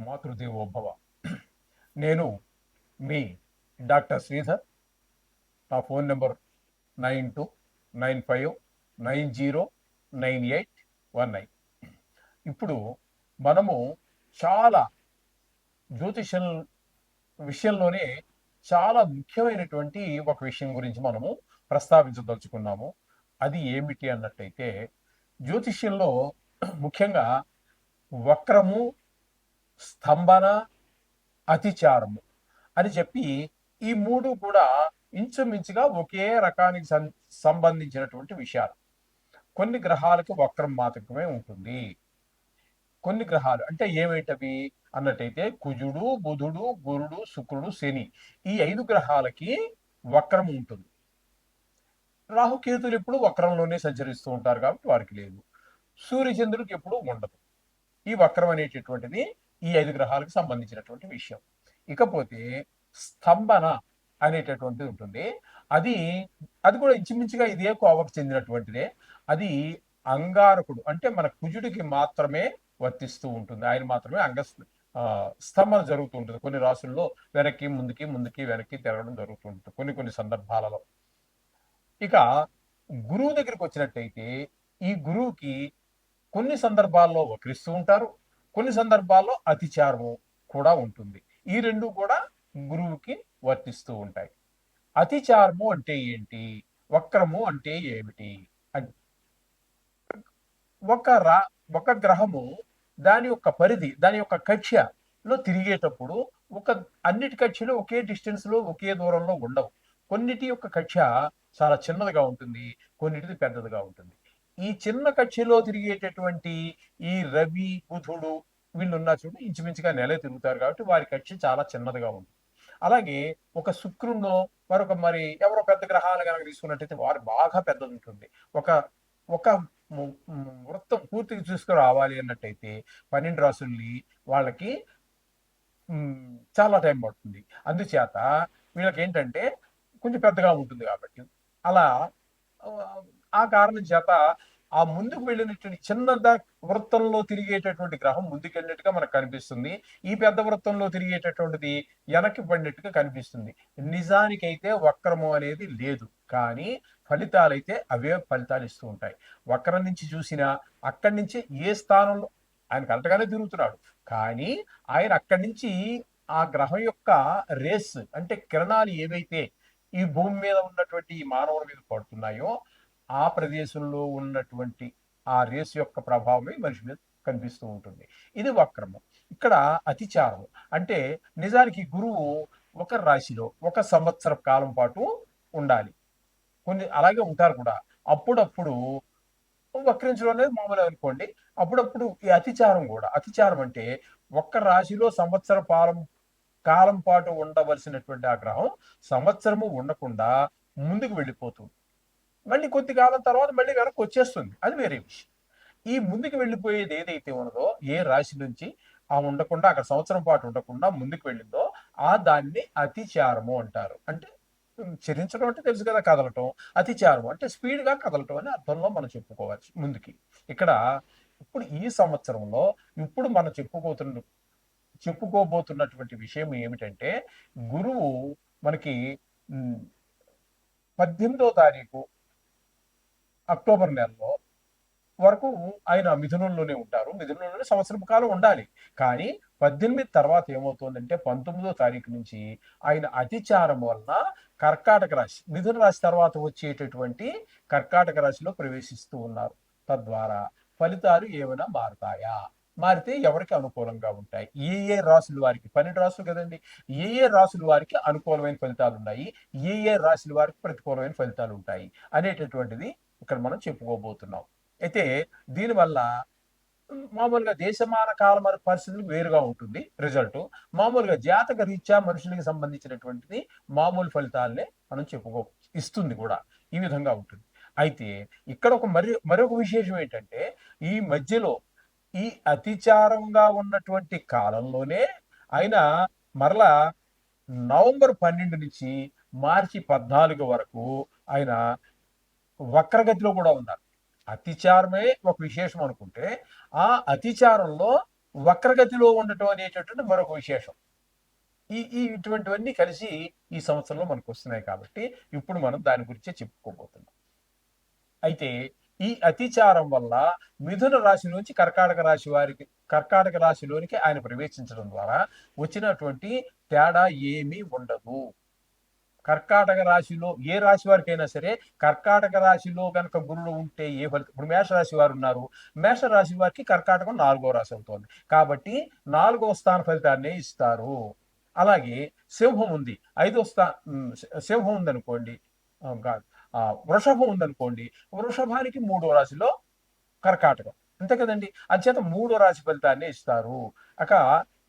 మాతృదేవోభవ. నేను మీ డాక్టర్ శ్రీధర్. నా phone number 9295909819. ఇప్పుడు మనము చాలా జ్యోతిషం విషయంలోనే చాలా ముఖ్యమైనటువంటి ఒక విషయం గురించి మనము ప్రస్తావించదలుచుకున్నాము. అది ఏమిటి అన్నట్టయితే, జ్యోతిష్యంలో ముఖ్యంగా వక్రము, స్తంభన, అతిచారము అని చెప్పి ఈ మూడు కూడా ఇంచుమించుగా ఒకే రకానికి సంబంధించినటువంటి విషయాలు. కొన్ని గ్రహాలకు వక్రం మాత్రమే ఉంటుంది. కొన్ని గ్రహాలు అంటే ఏమిటవి అన్నట్టయితే కుజుడు, బుధుడు, గురుడు, శుక్రుడు, శని, ఈ 5 గ్రహాలకి వక్రం ఉంటుంది. రాహుకేతులు ఎప్పుడు వక్రంలోనే సంచరిస్తూ ఉంటారు కాబట్టి వారికి లేదు. సూర్యచంద్రుడికి ఎప్పుడు ఉండదు. ఈ వక్రం అనేటటువంటిది ఈ 5 గ్రహాలకు సంబంధించినటువంటి విషయం. ఇకపోతే స్తంభన అనేటటువంటిది ఉంటుంది. అది కూడా ఇంచుమించుగా ఇదే కోవకు చెందినటువంటిదే. అది అంగారకుడు అంటే మన కుజుడికి మాత్రమే వర్తిస్తూ ఉంటుంది. ఆయన మాత్రమే స్తంభన జరుగుతూ ఉంటుంది. కొన్ని రాసుల్లో వెనక్కి ముందుకి వెనక్కి తిరగడం జరుగుతూ ఉంటుంది కొన్ని సందర్భాలలో. ఇక గురువు దగ్గరికి వచ్చినట్టయితే ఈ గురువుకి కొన్ని సందర్భాల్లో వక్రిస్తూ ఉంటారు, కొన్ని సందర్భాల్లో అతిచారము కూడా ఉంటుంది. ఈ రెండు కూడా గురువుకి వర్తిస్తూ ఉంటాయి. అతిచారము అంటే ఏంటి, వక్రము అంటే ఏమిటి? ఒక గ్రహము దాని యొక్క పరిధి, దాని యొక్క కక్ష్యలో తిరిగేటప్పుడు అన్నిటి కక్ష్యలు ఒకే డిస్టెన్స్ లో, ఒకే దూరంలో ఉండవు. కొన్నిటి యొక్క కక్ష్య చాలా చిన్నదిగా ఉంటుంది, కొన్నిటిది పెద్దదిగా ఉంటుంది. ఈ చిన్న కక్ష్యలో తిరిగేటటువంటి ఈ రవి, బుధుడు వీళ్ళున్నా చూడు ఇంచుమించుగా నెల తిరుగుతారు కాబట్టి వారి కక్ష్య చాలా చిన్నదిగా ఉంటుంది. అలాగే ఒక శుక్రుడినో మరొక మరి ఎవరో పెద్ద గ్రహాలు కనుక తీసుకున్నట్టయితే వారు బాగా పెద్దది ఉంటుంది. ఒక ఒక వృత్తం పూర్తిగా చూసుకురావాలి అన్నట్టయితే 12 రాసుల్ని వాళ్ళకి చాలా టైం పడుతుంది. అందుచేత వీళ్ళకి ఏంటంటే కొంచెం పెద్దగా ఉంటుంది కాబట్టి అలా ఆ కారణం చేత ఆ ముందుకు వెళ్ళినటువంటి చిన్న వృత్తంలో తిరిగేటటువంటి గ్రహం ముందుకెళ్ళినట్టుగా మనకు కనిపిస్తుంది. ఈ పెద్ద వృత్తంలో తిరిగేటటువంటిది వెనక్కి పడినట్టుగా కనిపిస్తుంది. నిజానికైతే వక్రము అనేది లేదు, కానీ ఫలితాలైతే అవే ఫలితాలు ఇస్తూ ఉంటాయి. వక్రం నుంచి చూసినా అక్కడి నుంచి ఏ స్థానంలో ఆయన కరెక్ట్గానే తిరుగుతున్నాడు, కానీ ఆయన అక్కడి నుంచి ఆ గ్రహం యొక్క రేస్ అంటే కిరణాలు ఏవైతే ఈ భూమి మీద ఉన్నటువంటి ఈ మానవుల మీద పడుతున్నాయో ఆ ప్రదేశంలో ఉన్నటువంటి ఆ రేసు యొక్క ప్రభావమే మనిషి మీద కనిపిస్తూ ఉంటుంది. ఇది వక్రము. ఇక్కడ అతిచారం అంటే నిజానికి గురువు ఒక రాశిలో 1 సంవత్సర కాలం పాటు ఉండాలి. కొన్ని అలాగే ఉంటారు కూడా. అప్పుడప్పుడు వక్రించడం అనేది మామూలు అనుకోండి. అప్పుడప్పుడు ఈ అతిచారం కూడా. అతిచారం అంటే ఒక్క రాశిలో సంవత్సర కాలం పాటు ఉండవలసినటువంటి ఆ గ్రహం సంవత్సరము ఉండకుండా ముందుకు వెళ్ళిపోతుంది. మళ్ళీ కొద్ది కాలం తర్వాత మళ్ళీ వెనక్కి వచ్చేస్తుంది. అది వేరే విషయం. ఈ ముందుకు వెళ్ళిపోయేది ఏదైతే ఉన్నదో, ఏ రాశి నుంచి ఉండకుండా అక్కడ సంవత్సరం పాటు ఉండకుండా ముందుకు వెళ్ళిందో దాన్ని అతిచారము అంటారు. అంటే చరించడం అంటే తెలుసు కదా, కదలటం. అతిచారం అంటే స్పీడ్ గా కదలటం అనే అర్థంలో మనం చెప్పుకోవచ్చు ముందుకి. ఇక్కడ ఇప్పుడు ఈ సంవత్సరంలో ఇప్పుడు మనం చెప్పుకోబోతున్నటువంటి విషయం ఏమిటంటే, గురువు మనకి 18వ తారీఖు అక్టోబర్ నెలలో వరకు ఆయన మిథునంలోనే ఉంటారు. మిథునంలోనే సంవత్సరం కాలం ఉండాలి. కానీ 18 తర్వాత ఏమవుతుందంటే 19వ తారీఖు నుంచి ఆయన అతిచారం వలన కర్కాటక రాశి, మిథున రాశి తర్వాత వచ్చేటటువంటి కర్కాటక రాశిలో ప్రవేశిస్తూ ఉన్నారు. తద్వారా ఫలితాలు ఏమైనా మారుతాయా? మారితే ఎవరికి అనుకూలంగా ఉంటాయి? ఏ రాశుల వారికి, 12 రాశులు కదండి, ఏ రాశుల వారికి అనుకూలమైన ఫలితాలు ఉన్నాయి, ఏ రాశుల వారికి ప్రతికూలమైన ఫలితాలు ఉంటాయి అనేటటువంటిది ఇక్కడ మనం చెప్పుకోబోతున్నాం. అయితే దీనివల్ల మామూలుగా దేశమాన కాల పరిస్థితులు వేరుగా ఉంటుంది రిజల్ట్. మామూలుగా జాతక రీత్యా మనుషులకి సంబంధించినటువంటిది మామూలు ఫలితాలనే మనం ఇస్తుంది కూడా. ఈ విధంగా ఉంటుంది. అయితే ఇక్కడ మరొక విశేషం ఏంటంటే, ఈ మధ్యలో ఈ అతిచారంగా ఉన్నటువంటి కాలంలోనే ఆయన మరలా నవంబర్ 12 నుంచి మార్చి 14 వరకు ఆయన వక్రగతిలో కూడా ఉన్నారు. అతిచారమే ఒక విశేషం అనుకుంటే, ఆ అతిచారంలో వక్రగతిలో ఉండటం అనేటటువంటి మరొక విశేషం. ఇటువంటివన్నీ కలిసి ఈ సంవత్సరంలో మనకు వస్తున్నాయి కాబట్టి ఇప్పుడు మనం దాని గురించే చెప్పుకోబోతున్నాం. అయితే ఈ అతిచారం వల్ల మిథున రాశిలోంచి కర్కాటక రాశిలోనికి ఆయన ప్రవేశించడం ద్వారా వచ్చినటువంటి తేడా ఏమీ ఉండదు. కర్కాటక రాశిలో ఏ రాశి వారికైనా సరే కర్కాటక రాశిలో కనుక గురుడు ఉంటే ఏ ఫలితం, ఇప్పుడు మేషరాశి వారు ఉన్నారు, మేషరాశి వారికి కర్కాటకం 4వ రాశి అవుతోంది కాబట్టి 4వ స్థాన ఫలితాన్ని ఇస్తారు. అలాగే సింహం ఉంది, సింహం ఉందనుకోండి, వృషభం ఉందనుకోండి, వృషభానికి 3వ రాశిలో కర్కాటకం, అంతే కదండి. అంచేత 3వ రాశి ఫలితాన్ని ఇస్తారు. అక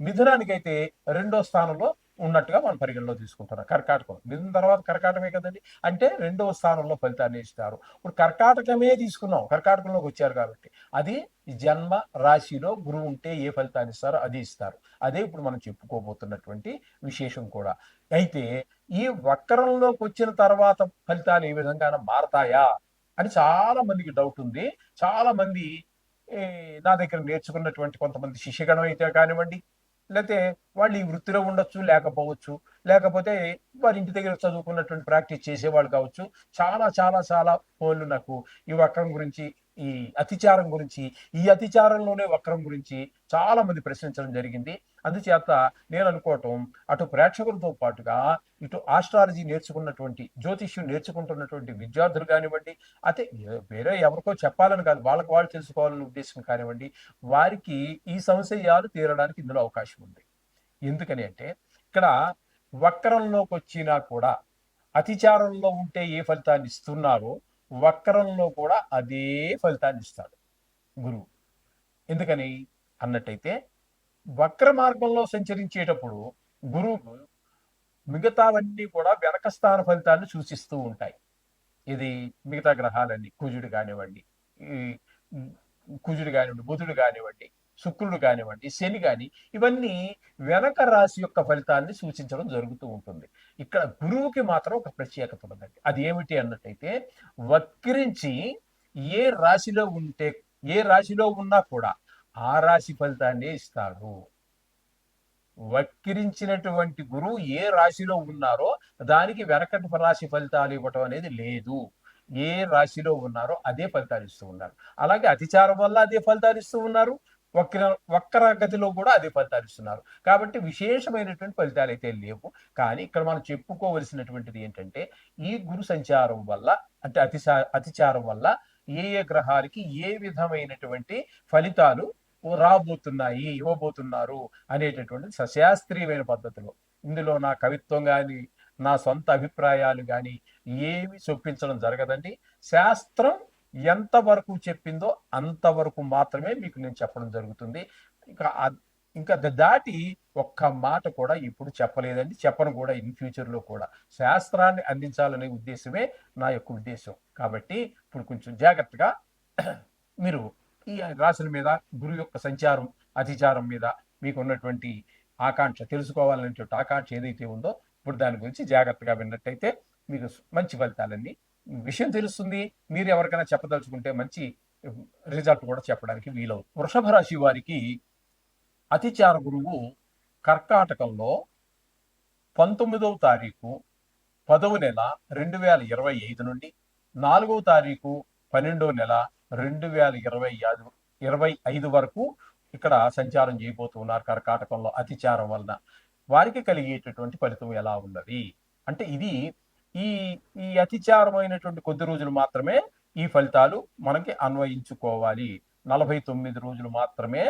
మిథునానికైతే 2వ స్థానంలో ఉన్నట్టుగా మనం పరిగణలో తీసుకుంటున్నాం. కర్కాటకం మిథున తర్వాత కర్కాటకమే కదండి, అంటే 2వ స్థానంలో ఫలితాన్ని ఇస్తారు. ఇప్పుడు కర్కాటకమే తీసుకున్నాం, కర్కాటకంలోకి వచ్చారు కాబట్టి అది జన్మ రాశిలో గురువు ఉంటే ఏ ఫలితాన్ని ఇస్తారో అది ఇస్తారు. అదే ఇప్పుడు మనం చెప్పుకోబోతున్నటువంటి విశేషం కూడా. అయితే ఈ వక్రంలోకి వచ్చిన తర్వాత ఫలితాలు ఏ విధంగా మారతాయా అని చాలా మందికి డౌట్ ఉంది. చాలా మంది నా దగ్గర నేర్చుకున్నటువంటి కొంతమంది శిష్యగణం అయితే కానివ్వండి, లేకపోతే వాళ్ళు ఈ వృత్తిలో ఉండొచ్చు, లేకపోవచ్చు, లేకపోతే వారి ఇంటి దగ్గర చదువుకున్నటువంటి ప్రాక్టీస్ చేసేవాళ్ళు కావచ్చు. చాలా చాలా చాలా ఫోన్లు నాకు ఈ వక్రం గురించి, ఈ అతిచారం గురించి, ఈ అతిచారంలోనే వక్రం గురించి చాలా మంది ప్రశ్నించడం జరిగింది. అందుచేత నేను అనుకోవటం, అటు ప్రేక్షకులతో పాటుగా ఇటు ఆస్ట్రాలజీ నేర్చుకున్నటువంటి, జ్యోతిష్యం నేర్చుకుంటున్నటువంటి విద్యార్థులు కానివ్వండి, అయితే వేరే ఎవరికో చెప్పాలని కాదు, వాళ్ళకి వాళ్ళు తెలుసుకోవాలని ఉద్దేశం కానివ్వండి, వారికి ఈ సంశయాలు తీరడానికి ఇందులో అవకాశం ఉంది. ఎందుకని అంటే ఇక్కడ వక్రంలోకి వచ్చినా కూడా అతిచారంలో ఉంటే ఏ ఫలితాన్ని ఇస్తున్నారో వక్రంలో కూడా అదే ఫలితాన్ని ఇస్తాడు గురువు. ఎందుకని అన్నట్టయితే వక్ర మార్గంలో సంచరించేటప్పుడు గురువు మిగతావన్నీ కూడా వెనక స్థాన ఫలితాన్ని సూచిస్తూ ఉంటాయి. ఇది మిగతా గ్రహాలన్నీ, కుజుడు కానివ్వండి, బుధుడు కానివ్వండి, శుక్రుడు కానివ్వండి, శని కాని, ఇవన్నీ వెనక రాశి యొక్క ఫలితాన్ని సూచించడం జరుగుతూ ఉంటుంది. ఇక్కడ గురువుకి మాత్రం ఒక ప్రత్యేకత ఉందండి. అది ఏమిటి అన్నట్టయితే వక్రించి ఏ రాశిలో ఉన్నా కూడా ఆ రాశి ఫలితాన్ని ఇస్తాడు. వక్రించినటువంటి గురువు ఏ రాశిలో ఉన్నారో దానికి వెనకటి రాశి ఫలితాలు ఇవ్వటం అనేది లేదు. ఏ రాశిలో ఉన్నారో అదే ఫలితాలు ఇస్తూ ఉన్నారు. అలాగే అతిచారం వల్ల అదే ఫలితాలు ఇస్తూ ఉన్నారు, వక్ర గతిలో కూడా అదే ఫలితాలు ఇస్తున్నారు. కాబట్టి విశేషమైనటువంటి ఫలితాలు అయితే లేవు. కానీ ఇక్కడ మనం చెప్పుకోవలసినటువంటిది ఏంటంటే ఈ గురు సంచారం వల్ల, అంటే అతిచారం వల్ల ఏ గ్రహాలకి ఏ విధమైనటువంటి ఫలితాలు ఇవ్వబోతున్నారు అనేటటువంటి సశాస్త్రీయమైన పద్ధతిలో, ఇందులో నా కవిత్వం కానీ నా సొంత అభిప్రాయాలు కానీ ఏమి చొప్పించడం జరగదండి. శాస్త్రం ఎంతవరకు చెప్పిందో అంతవరకు మాత్రమే మీకు నేను చెప్పడం జరుగుతుంది. ఇంకా దాటి ఒక్క మాట కూడా ఇప్పుడు చెప్పలేదండి, చెప్పను కూడా ఇన్ ఫ్యూచర్లో కూడా. శాస్త్రాన్ని అందించాలనే ఉద్దేశమే నా యొక్క ఉద్దేశం. కాబట్టి ఇప్పుడు కొంచెం జాగ్రత్తగా మీరు ఈ రాశుల మీద గురువు యొక్క సంచారం, అతిచారం మీద మీకు ఉన్నటువంటి ఆకాంక్ష, తెలుసుకోవాలనేటువంటి ఆకాంక్ష ఏదైతే ఉందో ఇప్పుడు దాని గురించి జాగ్రత్తగా విన్నట్టయితే మీకు మంచి ఫలితాలన్నీ విషయం తెలుస్తుంది. మీరు ఎవరికైనా చెప్పదలుచుకుంటే మంచి రిజల్ట్ కూడా చెప్పడానికి వీలవుతుంది. వృషభ రాశి వారికి అతిచార గురువు కర్కాటకంలో 19వ తారీఖు 10వ నెల 2025 నుండి 4వ తారీఖు 12వ నెల 2025 వరకు ఇక్కడ సంచారం చేయబోతున్నారు. కర్కాటకంలో అతిచారం వలన వారికి కలిగేటటువంటి ఫలితం ఎలా ఉన్నది అంటే, ఇది ఈ ఈ అతిచారమైనటువంటి కొద్ది రోజులు మాత్రమే ఈ ఫలితాలు మనకి అన్వయించుకోవాలి. 49 రోజులు మాత్రమే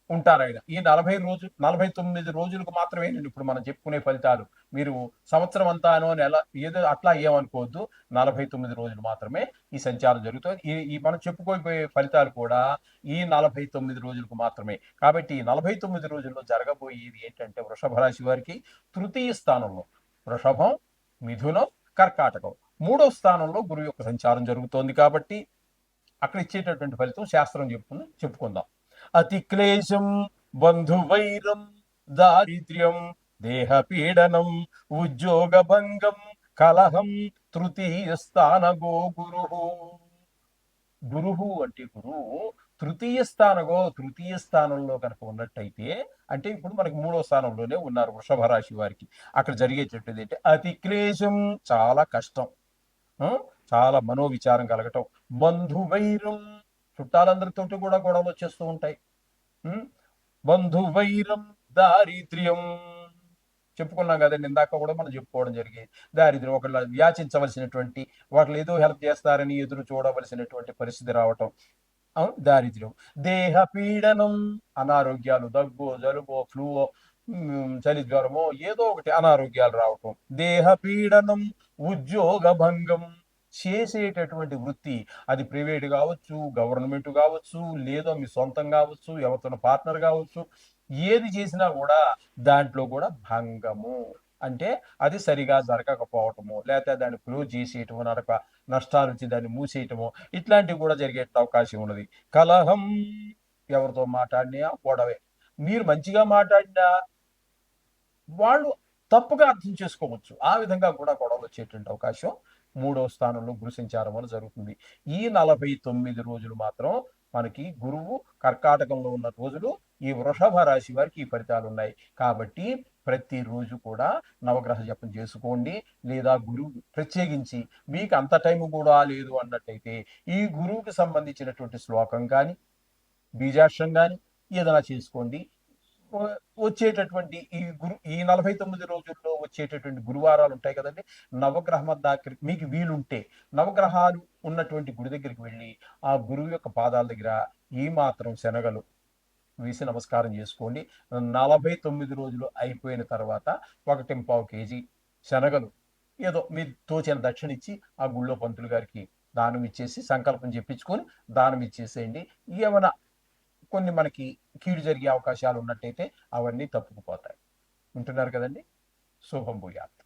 ఉంటారు ఆయన. ఈ 49 రోజులకు మాత్రమే ఇప్పుడు మనం చెప్పుకునే ఫలితాలు. మీరు సంవత్సరం అంతా నెల ఏదో అట్లా ఏమనుకోవద్దు. 49 రోజులు మాత్రమే ఈ సంచారం జరుగుతుంది. ఈ మనం చెప్పుకోబోయే ఫలితాలు కూడా ఈ 49 రోజులకు మాత్రమే. కాబట్టి ఈ 49 రోజుల్లో జరగబోయేది ఏంటంటే వృషభ రాశి వారికి తృతీయ స్థానంలో వృషభం, మిథునం, కర్కాటకం 3వ స్థానంలో గురువు యొక్క సంచారం జరుగుతోంది. కాబట్టి అక్కడ ఇచ్చేటటువంటి ఫలితం శాస్త్రం చెప్పుకుందాం. అతి క్లేశం, బంధువైరం, దారిద్ర్యం, దేహపీడనం, ఉద్యోగభంగం, కలహం, తృతీయ స్థానగో గురువు. గురువు అంటే గురువు తృతీయ స్థానంలో కనుక ఉన్నట్టయితే, అంటే ఇప్పుడు మనకి మూడో స్థానంలోనే ఉన్నారు వృషభ రాశి వారికి. అక్కడ జరిగేటటువంటిది ఏంటి, అతి క్లేశం, చాలా కష్టం, ఆ, చాలా మనోవిచారం కలగటం, బంధువైరం, చుట్టాలందరితోటి కూడా గొడవలు వచ్చేస్తూ ఉంటాయి. ఉం? బంధువైరం, దారిద్ర్యం, చెప్పుకున్నాం కదండి ఇందాక కూడా మనం చెప్పుకోవడం జరిగేది. దారిద్ర్యం, ఒకళ్ళు యాచించవలసినటువంటి, ఒకళ్ళు ఏదో హెల్ప్ చేస్తారని ఎదురు చూడవలసినటువంటి పరిస్థితి రావటం, దారిద్ర్యం. దేహ పీడనం, అనారోగ్యాలు, దగ్గు, జలుబో, ఫ్లూ, చలి జ్వరమో ఏదో ఒకటి అనారోగ్యాలు రావటం. దేహ పీడనం, ఉద్యోగ భంగం, చేసేటటువంటి వృత్తి, అది ప్రైవేట్ కావచ్చు, గవర్నమెంట్ కావచ్చు, లేదా మీ సొంతం కావచ్చు, ఎవరితో పార్ట్నర్ కావచ్చు, ఏది చేసినా కూడా దాంట్లో కూడా భంగము, అంటే అది సరిగా జరగకపోవటము, లేకపోతే దాన్ని క్లోజ్ చేసేయటము, నష్టాలు వచ్చి దాన్ని మూసేయటము, ఇట్లాంటివి కూడా జరిగే అవకాశం ఉన్నది. కలహం, ఎవరితో మాట్లాడినా గొడవే. మీరు మంచిగా మాట్లాడినా వాళ్ళు తప్పుగా అర్థం చేసుకోవచ్చు. ఆ విధంగా కూడా గొడవలు వచ్చేటువంటి అవకాశం మూడవ స్థానంలో గురు సంచారం వల్ల జరుగుతుంది. ఈ 49 రోజులు మాత్రం మనకి గురువు కర్కాటకంలో ఉన్న రోజులు ఈ వృషభ రాశి వారికి ఈ ఫలితాలు ఉన్నాయి. కాబట్టి ప్రతిరోజు కూడా నవగ్రహ జపం చేసుకోండి. లేదా గురువు ప్రత్యేకించి మీకు అంత టైం కూడా లేదు అన్నట్టయితే ఈ గురువుకి సంబంధించినటువంటి శ్లోకం కానీ, బీజాక్షరం కానీ ఏదైనా చేసుకోండి. వచ్చేటటువంటి ఈ 49 రోజుల్లో వచ్చేటటువంటి గురువారాలు ఉంటాయి కదండి, నవగ్రహం దగ్గరికి మీకు వీలుంటే నవగ్రహాలు ఉన్నటువంటి గుడి దగ్గరికి వెళ్ళి ఆ గురువు యొక్క పాదాల దగ్గర ఈ మాత్రం శనగలు వేసి నమస్కారం చేసుకోండి. 49 రోజులు అయిపోయిన తర్వాత 1.5 కేజీ శనగలు ఏదో మీరు తోచిన దక్షిణ ఇచ్చి ఆ గుళ్ళో పంతులు గారికి దానం ఇచ్చేసి సంకల్పం చెప్పించుకొని దానం ఇచ్చేసేయండి. ఏమైనా కొన్ని మనకి కీడు జరిగే అవకాశాలు ఉన్నట్టయితే అవన్నీ తప్పుకుపోతాయి. ఉంటున్నారు కదండి. శుభం భూయాత్.